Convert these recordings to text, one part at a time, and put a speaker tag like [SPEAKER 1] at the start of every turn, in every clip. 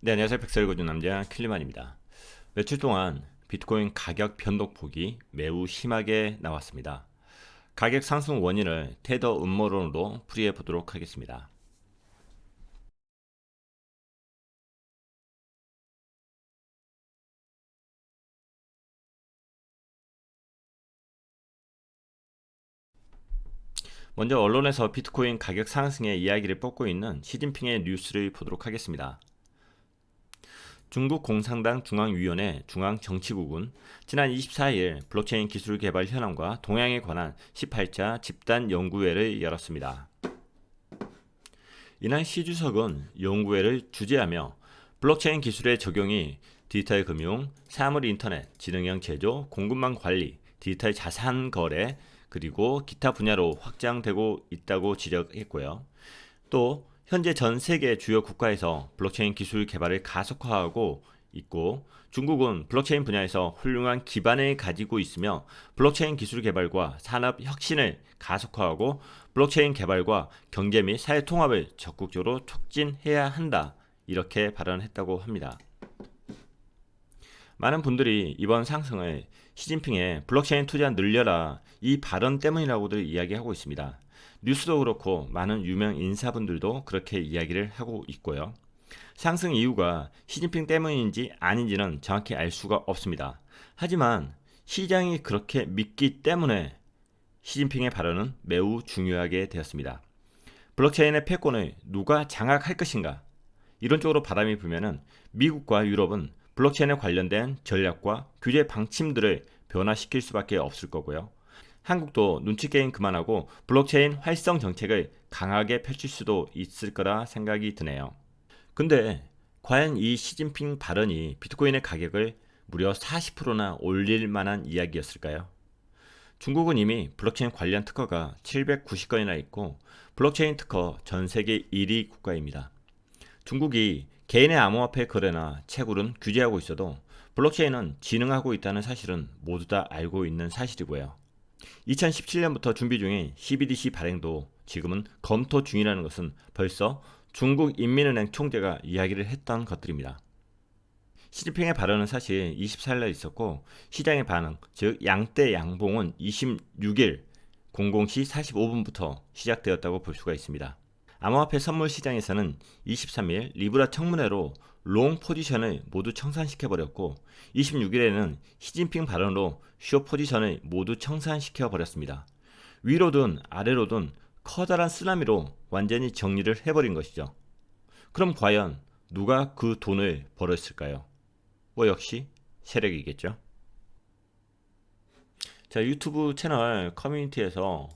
[SPEAKER 1] 네, 안녕하세요. 백설 거주 남자 클리만입니다. 며칠 동안 비트코인 가격 변동폭이 매우 심하게 나왔습니다. 가격 상승 원인을 테더 음모론으로 풀이해 보도록 하겠습니다. 먼저 언론에서 비트코인 가격 상승의 이야기를 뻗고 있는 시진핑의 뉴스를 보도록 하겠습니다. 중국 공산당 중앙위원회 중앙정치국은 지난 24일 블록체인 기술 개발 현황과 동향에 관한 18차 집단 연구회를 열었습니다. 이날 시 주석은 연구회를 주재하며 블록체인 기술의 적용이 디지털 금융, 사물 인터넷, 지능형 제조, 공급망 관리, 디지털 자산 거래, 그리고 기타 분야로 확장되고 있다고 지적했고요. 또 현재 전 세계 주요 국가에서 블록체인 기술 개발을 가속화하고 있고 중국은 블록체인 분야에서 훌륭한 기반을 가지고 있으며 블록체인 기술 개발과 산업 혁신을 가속화하고 블록체인 개발과 경제 및 사회 통합을 적극적으로 촉진해야 한다. 이렇게 발언했다고 합니다. 많은 분들이 이번 상승을 시진핑의 블록체인 투자 늘려라 이 발언 때문이라고들 이야기하고 있습니다. 뉴스도 그렇고 많은 유명 인사분들도 그렇게 이야기를 하고 있고요. 상승 이유가 시진핑 때문인지 아닌지는 정확히 알 수가 없습니다. 하지만 시장이 그렇게 믿기 때문에 시진핑의 발언은 매우 중요하게 되었습니다. 블록체인의 패권을 누가 장악할 것인가? 이런 쪽으로 바람이 불면은 미국과 유럽은 블록체인에 관련된 전략과 규제 방침들을 변화시킬 수밖에 없을 거고요. 한국도 눈치 게임 그만하고 블록체인 활성 정책을 강하게 펼칠 수도 있을 거라 생각이 드네요. 근데 과연 이 시진핑 발언이 비트코인의 가격을 무려 40%나 올릴 만한 이야기였을까요? 중국은 이미 블록체인 관련 특허가 790건이나 있고 블록체인 특허 전 세계 1위 국가입니다. 중국이 개인의 암호화폐 거래나 채굴은 규제하고 있어도 블록체인은 진흥하고 있다는 사실은 모두 다 알고 있는 사실이고요. 2017년부터 준비 중인 CBDC 발행도 지금은 검토 중이라는 것은 벌써 중국 인민은행 총재가 이야기를 했던 것들입니다. 시진핑의 발언은 사실 24일날 있었고 시장의 반응, 즉 양대 양봉은 26일 00시 45분부터 시작되었다고 볼 수가 있습니다. 암호화폐 선물 시장에서는 23일 리브라 청문회로 롱 포지션을 모두 청산시켜버렸고 26일에는 시진핑 발언으로 숏 포지션을 모두 청산시켜버렸습니다. 위로든 아래로든 커다란 쓰나미로 완전히 정리를 해버린 것이죠. 그럼 과연 누가 그 돈을 벌었을까요? 뭐 역시 세력이겠죠. 자, 유튜브 채널 커뮤니티에서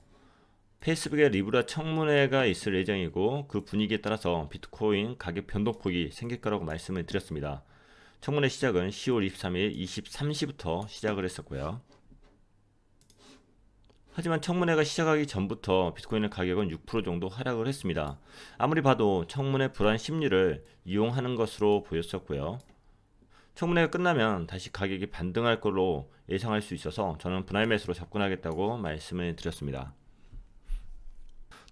[SPEAKER 1] 페이스북에 리브라 청문회가 있을 예정이고 그 분위기에 따라서 비트코인 가격 변동폭이 생길 거라고 말씀을 드렸습니다. 청문회 시작은 10월 23일 23시부터 시작을 했었고요. 하지만 청문회가 시작하기 전부터 비트코인의 가격은 6% 정도 하락을 했습니다. 아무리 봐도 청문회 불안 심리를 이용하는 것으로 보였었고요. 청문회가 끝나면 다시 가격이 반등할 걸로 예상할 수 있어서 저는 분할 매수로 접근하겠다고 말씀을 드렸습니다.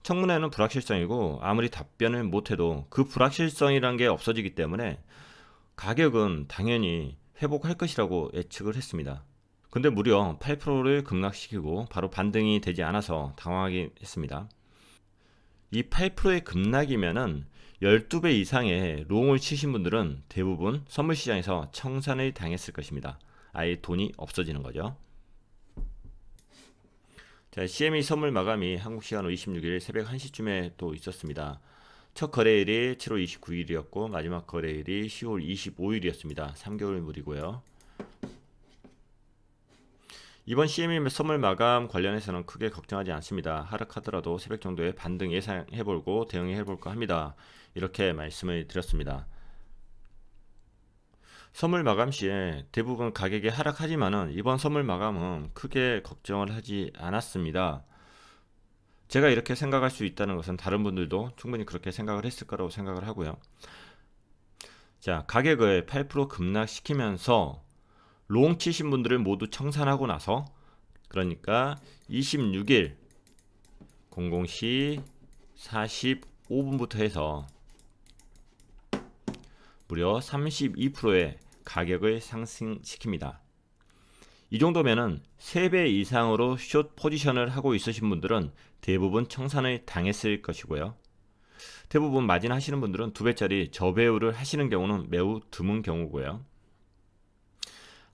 [SPEAKER 1] 청문회는 불확실성이고 아무리 답변을 못해도 그 불확실성이란 게 없어지기 때문에 가격은 당연히 회복할 것이라고 예측을 했습니다. 근데 무려 8%를 급락시키고 바로 반등이 되지 않아서 당황하긴 했습니다. 이 8%의 급락이면은 12배 이상의 롱을 치신 분들은 대부분 선물 시장에서 청산을 당했을 것입니다. 아예 돈이 없어지는 거죠. 자, CME 선물 마감이 한국 시간으로 26일 새벽 1시쯤에 또 있었습니다. 첫 거래일이 7월 29일이었고 마지막 거래일이 10월 25일이었습니다. 3개월물이고요. 이번 CME 선물 마감 관련해서는 크게 걱정하지 않습니다. 하락하더라도 새벽 정도에 반등 예상해보고 대응해볼까 합니다. 이렇게 말씀을 드렸습니다. 선물 마감 시에 대부분 가격이 하락하지만은 이번 선물 마감은 크게 걱정을 하지 않았습니다. 제가 이렇게 생각할 수 있다는 것은 다른 분들도 충분히 그렇게 생각을 했을 거라고 생각을 하고요. 자, 가격을 8% 급락시키면서 롱 치신 분들을 모두 청산하고 나서 그러니까 26일 00시 45분부터 해서 무려 32%의 가격을 상승시킵니다. 이 정도면은 3배 이상으로 숏 포지션을 하고 있으신 분들은 대부분 청산을 당했을 것이고요. 대부분 마진 하시는 분들은 2배짜리 저배우를 하시는 경우는 매우 드문 경우고요.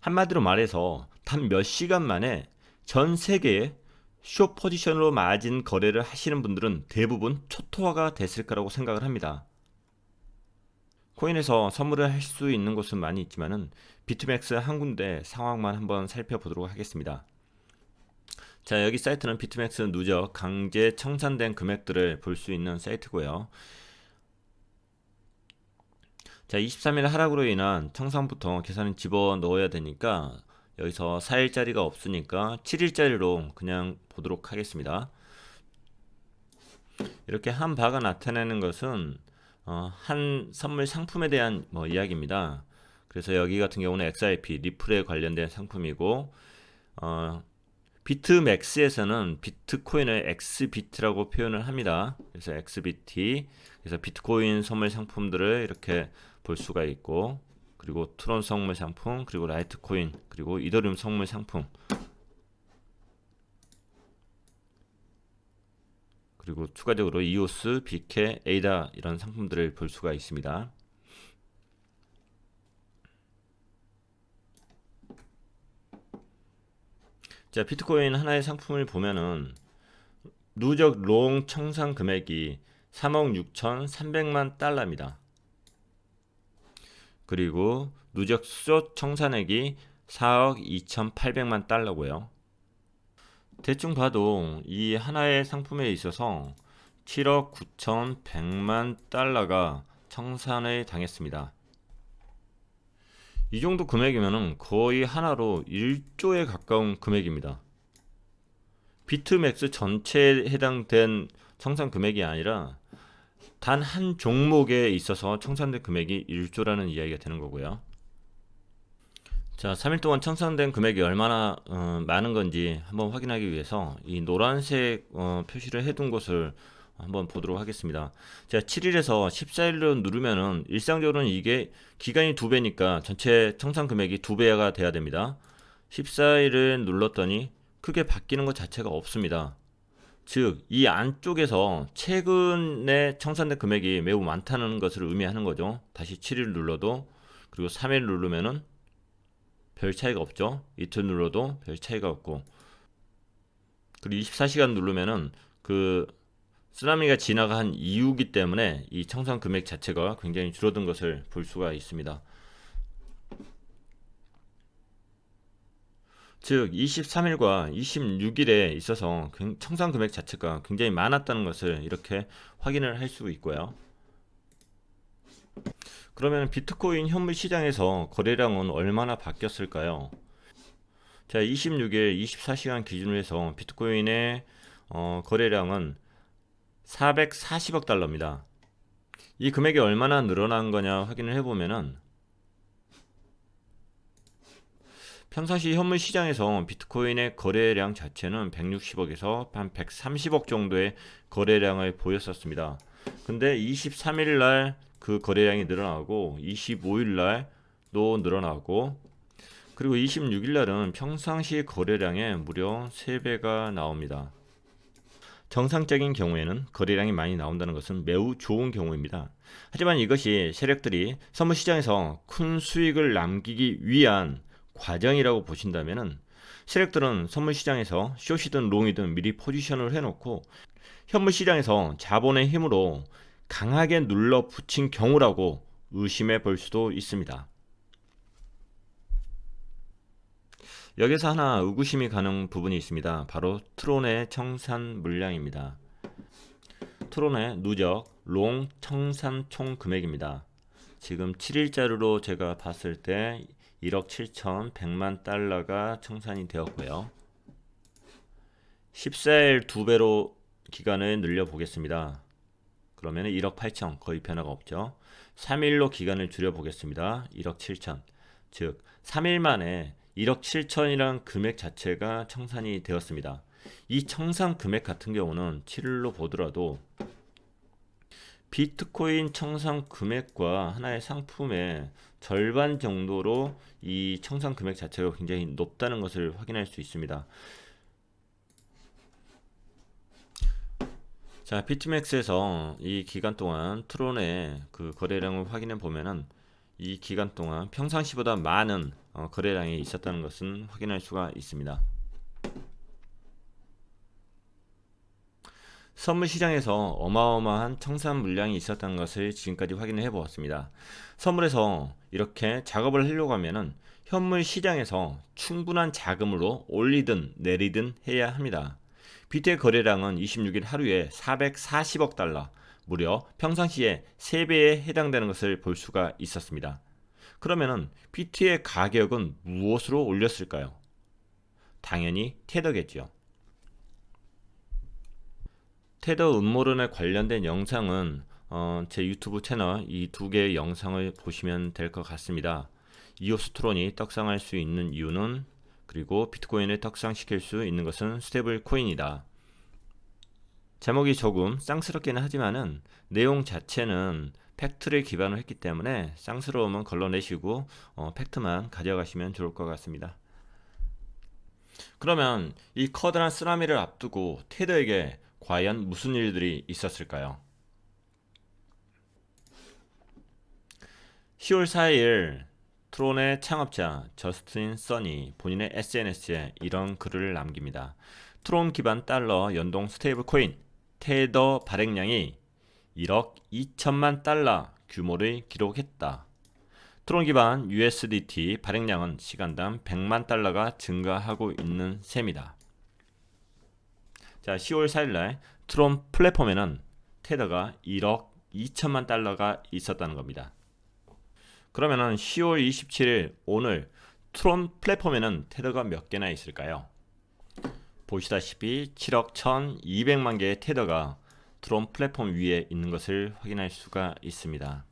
[SPEAKER 1] 한마디로 말해서 단 몇 시간 만에 전 세계에 숏 포지션으로 마진 거래를 하시는 분들은 대부분 초토화가 됐을 거라고 생각을 합니다. 코인에서 선물을 할 수 있는 곳은 많이 있지만은 비트맥스 한 군데 상황만 한번 살펴보도록 하겠습니다. 자, 여기 사이트는 비트맥스 누적 강제 청산된 금액들을 볼 수 있는 사이트고요. 자, 23일 하락으로 인한 청산부터 계산을 집어 넣어야 되니까 여기서 4일짜리가 없으니까 7일짜리로 그냥 보도록 하겠습니다. 이렇게 한 바가 나타내는 것은 한 선물 상품에 대한 이야기입니다. 그래서 여기 같은 경우는 XRP, 리플에 관련된 상품이고 비트맥스에서는 비트코인을 XBT라고 표현을 합니다. 그래서 XBT, 그래서 비트코인 선물 상품들을 이렇게 볼 수가 있고, 그리고 트론 선물 상품, 그리고 라이트코인, 그리고 이더리움 선물 상품, 그리고 추가적으로 이오스, 비케, 에이다 이런 상품들을 볼 수가 있습니다. 자, 비트코인 하나의 상품을 보면은 누적 롱 청산 금액이 3억 6,300만 달러입니다. 그리고 누적 숏 청산액이 4억 2,800만 달러고요. 대충 봐도 이 하나의 상품에 있어서 7억 9,100만 달러가 청산을 당했습니다. 이 정도 금액이면 거의 하나로 1조에 가까운 금액입니다. 비트맥스 전체에 해당된 청산 금액이 아니라 단 한 종목에 있어서 청산된 금액이 1조라는 이야기가 되는 거고요. 자, 3일 동안 청산된 금액이 얼마나 많은 건지 한번 확인하기 위해서 이 노란색 표시를 해둔 것을 한번 보도록 하겠습니다. 자, 7일에서 14일로 누르면은 일상적으로는 이게 기간이 2배니까 전체 청산 금액이 2배가 돼야 됩니다. 14일을 눌렀더니 크게 바뀌는 것 자체가 없습니다. 즉, 이 안쪽에서 최근에 청산된 금액이 매우 많다는 것을 의미하는 거죠. 다시 7일 눌러도, 그리고 3일 누르면은 별 차이가 없죠. 이틀 눌러도 별 차이가 없고, 그리고 24시간 누르면은 그 쓰나미가 지나간 이유기 때문에 이 청산 금액 자체가 굉장히 줄어든 것을 볼 수가 있습니다. 즉 23일과 26일에 있어서 청산 금액 자체가 굉장히 많았다는 것을 이렇게 확인을 할 수 있고요. 그러면 비트코인 현물 시장에서 거래량은 얼마나 바뀌었을까요? 자, 26일 24시간 기준으로 해서 비트코인의 거래량은 440억 달러입니다. 이 금액이 얼마나 늘어난 거냐 확인을 해보면은 평상시 현물 시장에서 비트코인의 거래량 자체는 160억에서 한 130억 정도의 거래량을 보였었습니다. 근데 23일 날 그 거래량이 늘어나고 25일 날도 늘어나고, 그리고 26일 날은 평상시 거래량의 무려 3배가 나옵니다. 정상적인 경우에는 거래량이 많이 나온다는 것은 매우 좋은 경우입니다. 하지만 이것이 세력들이 선물 시장에서 큰 수익을 남기기 위한 과정이라고 보신다면 세력들은 선물 시장에서 숏이든 롱이든 미리 포지션을 해놓고 현물 시장에서 자본의 힘으로 강하게 눌러 붙인 경우라고 의심해 볼 수도 있습니다. 여기서 하나 의구심이 가는 부분이 있습니다. 바로 트론의 청산 물량입니다. 트론의 누적 롱 청산 총 금액입니다. 지금 7일자리로 제가 봤을 때 1억 7,100만 달러가 청산이 되었고요. 14일 2배로 기간을 늘려 보겠습니다. 그러면 1억 8천, 거의 변화가 없죠. 3일로 기간을 줄여 보겠습니다. 1억 7천. 즉 3일 만에 1억 7천이란 금액 자체가 청산이 되었습니다. 이 청산 금액 같은 경우는 7일로 보더라도 비트코인 청산 금액과 하나의 상품의 절반 정도로 이 청산 금액 자체가 굉장히 높다는 것을 확인할 수 있습니다. 자, 비트맥스에서 이 기간 동안 트론의 그 거래량을 확인해 보면은 이 기간 동안 평상시보다 많은 거래량이 있었다는 것은 확인할 수가 있습니다. 선물 시장에서 어마어마한 청산 물량이 있었다는 것을 지금까지 확인해 보았습니다. 선물에서 이렇게 작업을 하려고 하면은 현물 시장에서 충분한 자금으로 올리든 내리든 해야 합니다. 비트의 거래량은 26일 하루에 440억 달러, 무려 평상시에 3배에 해당되는 것을 볼 수가 있었습니다. 그러면은 비트의 가격은 무엇으로 올렸을까요? 당연히 테더겠죠. 테더 음모론에 관련된 영상은 제 유튜브 채널 이 두 개의 영상을 보시면 될 것 같습니다. 이오스 트론이 떡상할 수 있는 이유는, 그리고 비트코인을 떡상시킬 수 있는 것은 스테이블 코인이다. 제목이 조금 쌍스럽기는 하지만은 내용 자체는 팩트를 기반으로 했기 때문에 쌍스러움은 걸러내시고 팩트만 가져가시면 좋을 것 같습니다. 그러면 이 커다란 쓰나미를 앞두고 테더에게 과연 무슨 일들이 있었을까요? 10월 4일 트론의 창업자 저스틴 선이 본인의 SNS에 이런 글을 남깁니다. 트론 기반 달러 연동 스테이블 코인 테더 발행량이 1억 2천만 달러 규모를 기록했다. 트론 기반 USDT 발행량은 시간당 100만 달러가 증가하고 있는 셈이다. 자, 10월 4일날 트론 플랫폼에는 테더가 1억 2천만 달러가 있었다는 겁니다. 그러면은 10월 27일 오늘 트론 플랫폼에는 테더가 몇 개나 있을까요? 보시다시피 7억 1200만 개의 테더가 트론 플랫폼 위에 있는 것을 확인할 수가 있습니다.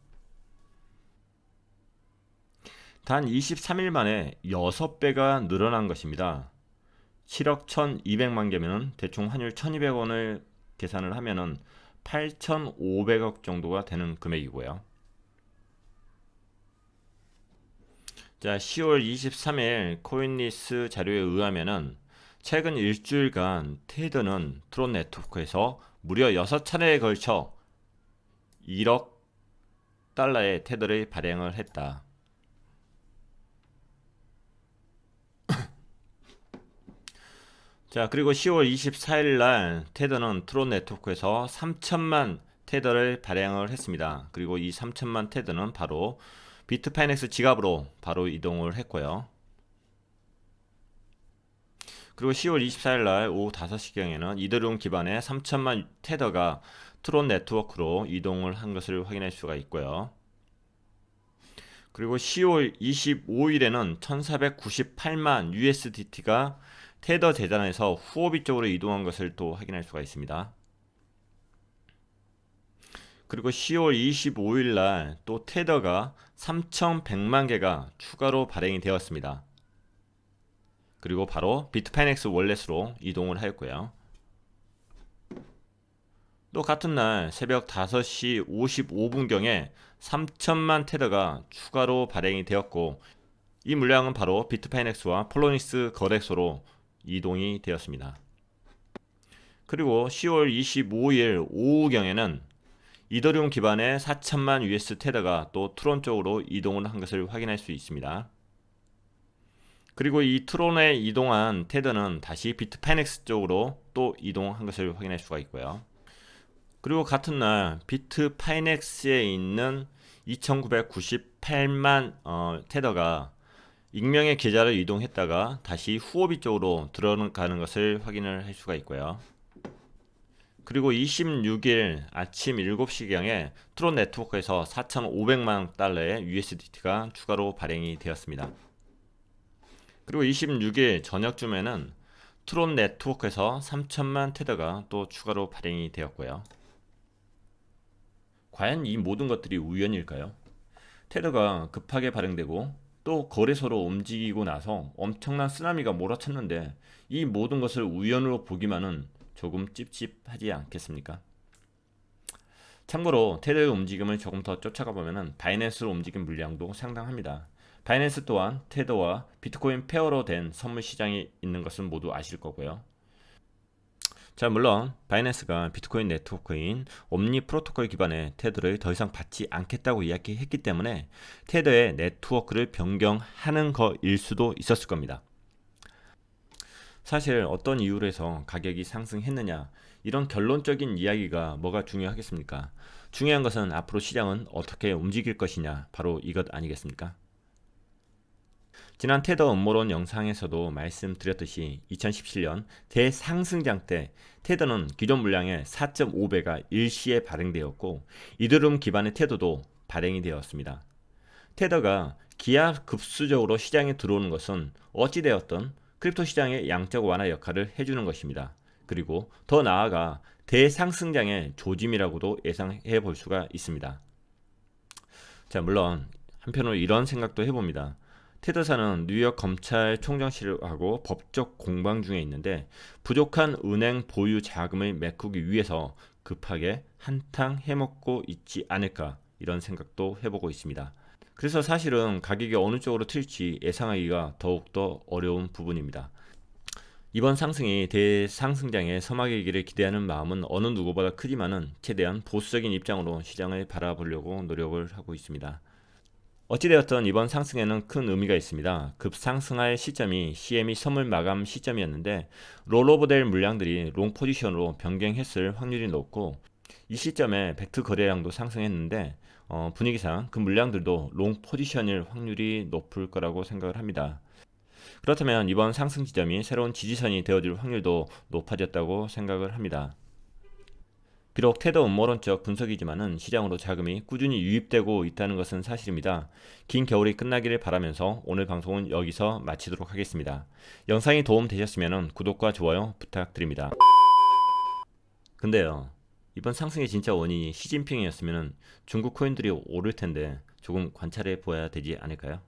[SPEAKER 1] 단 23일 만에 6배가 늘어난 것입니다. 7억 1200만 개면 대충 환율 1200원을 계산을 하면은 8500억 정도가 되는 금액이고요. 자, 10월 23일 코인리스 자료에 의하면은 최근 일주일간 테더는 트론 네트워크에서 무려 6차례에 걸쳐 1억 달러의 테더를 발행을 했다. 자, 그리고 10월 24일 날 테더는 트론 네트워크에서 3천만 테더를 발행을 했습니다. 그리고 이 3천만 테더는 바로 비트파이넥스 지갑으로 바로 이동을 했고요. 그리고 10월 24일 날 오후 5시경에는 이더리움 기반의 3천만 테더가 트론 네트워크로 이동을 한 것을 확인할 수가 있고요. 그리고 10월 25일에는 1498만 USDT가 테더 재단에서 후오비 쪽으로 이동한 것을 또 확인할 수가 있습니다. 그리고 10월 25일 날 또 테더가 3100만 개가 추가로 발행이 되었습니다. 그리고 바로 비트파이넥스 월렛으로 이동을 하였고요. 또 같은 날 새벽 5시 55분경에 3천만 테더가 추가로 발행이 되었고, 이 물량은 바로 비트파이넥스와 폴로닉스 거래소로 이동이 되었습니다. 그리고 10월 25일 오후경에는 이더리움 기반의 4천만 US 테더가 또 트론 쪽으로 이동을 한 것을 확인할 수 있습니다. 그리고 이 트론에 이동한 테더는 다시 비트파이넥스 쪽으로 또 이동한 것을 확인할 수가 있고요. 그리고 같은 날 비트파이넥스에 있는 2998만 테더가 익명의 계좌를 이동했다가 다시 후오비 쪽으로 들어가는 것을 확인을 할 수가 있고요. 그리고 26일 아침 7시경에 트론 네트워크에서 4,500만 달러의 USDT가 추가로 발행이 되었습니다. 그리고 26일 저녁쯤에는 트론 네트워크에서 3천만 테더가 또 추가로 발행이 되었고요. 과연 이 모든 것들이 우연일까요? 테더가 급하게 발행되고 또 거래소로 움직이고 나서 엄청난 쓰나미가 몰아쳤는데 이 모든 것을 우연으로 보기만은 조금 찝찝하지 않겠습니까? 참고로 테더의 움직임을 조금 더 쫓아가 보면은 바이낸스로 움직인 물량도 상당합니다. 바이낸스 또한 테더와 비트코인 페어로 된 선물 시장이 있는 것은 모두 아실 거고요. 자, 물론 바이낸스가 비트코인 네트워크인 옴니 프로토콜 기반의 테더를 더 이상 받지 않겠다고 이야기했기 때문에 테더의 네트워크를 변경하는 거일 수도 있었을 겁니다. 사실 어떤 이유로 해서 가격이 상승했느냐, 이런 결론적인 이야기가 뭐가 중요하겠습니까? 중요한 것은 앞으로 시장은 어떻게 움직일 것이냐, 바로 이것 아니겠습니까? 지난 테더 음모론 영상에서도 말씀드렸듯이 2017년 대상승장 때 테더는 기존 물량의 4.5배가 일시에 발행되었고, 이더리움 기반의 테더도 발행이 되었습니다. 테더가 기하급수적으로 시장에 들어오는 것은 어찌되었든 크립토 시장의 양적 완화 역할을 해주는 것입니다. 그리고 더 나아가 대상승장의 조짐이라고도 예상해 볼 수가 있습니다. 자, 물론 한편으로 이런 생각도 해봅니다. 테더사는 뉴욕 검찰총장실하고 법적 공방 중에 있는데 부족한 은행 보유 자금을 메꾸기 위해서 급하게 한탕 해먹고 있지 않을까, 이런 생각도 해보고 있습니다. 그래서 사실은 가격이 어느 쪽으로 튈지 예상하기가 더욱더 어려운 부분입니다. 이번 상승이 대상승장의 서막이기를 기대하는 마음은 어느 누구보다 크지만은 최대한 보수적인 입장으로 시장을 바라보려고 노력을 하고 있습니다. 어찌되었든 이번 상승에는 큰 의미가 있습니다. 급상승할 시점이 CME 선물 마감 시점이었는데 롤오버될 물량들이 롱 포지션으로 변경했을 확률이 높고, 이 시점에 벡터 거래량도 상승했는데 분위기상 그 물량들도 롱 포지션일 확률이 높을 거라고 생각을 합니다. 그렇다면 이번 상승 지점이 새로운 지지선이 되어줄 확률도 높아졌다고 생각을 합니다. 비록 테더 음모론적 분석이지만은 시장으로 자금이 꾸준히 유입되고 있다는 것은 사실입니다. 긴 겨울이 끝나기를 바라면서 오늘 방송은 여기서 마치도록 하겠습니다. 영상이 도움 되셨으면 구독과 좋아요 부탁드립니다. 근데요, 이번 상승의 진짜 원인이 시진핑이었으면 중국 코인들이 오를 텐데 조금 관찰해 보아야 되지 않을까요?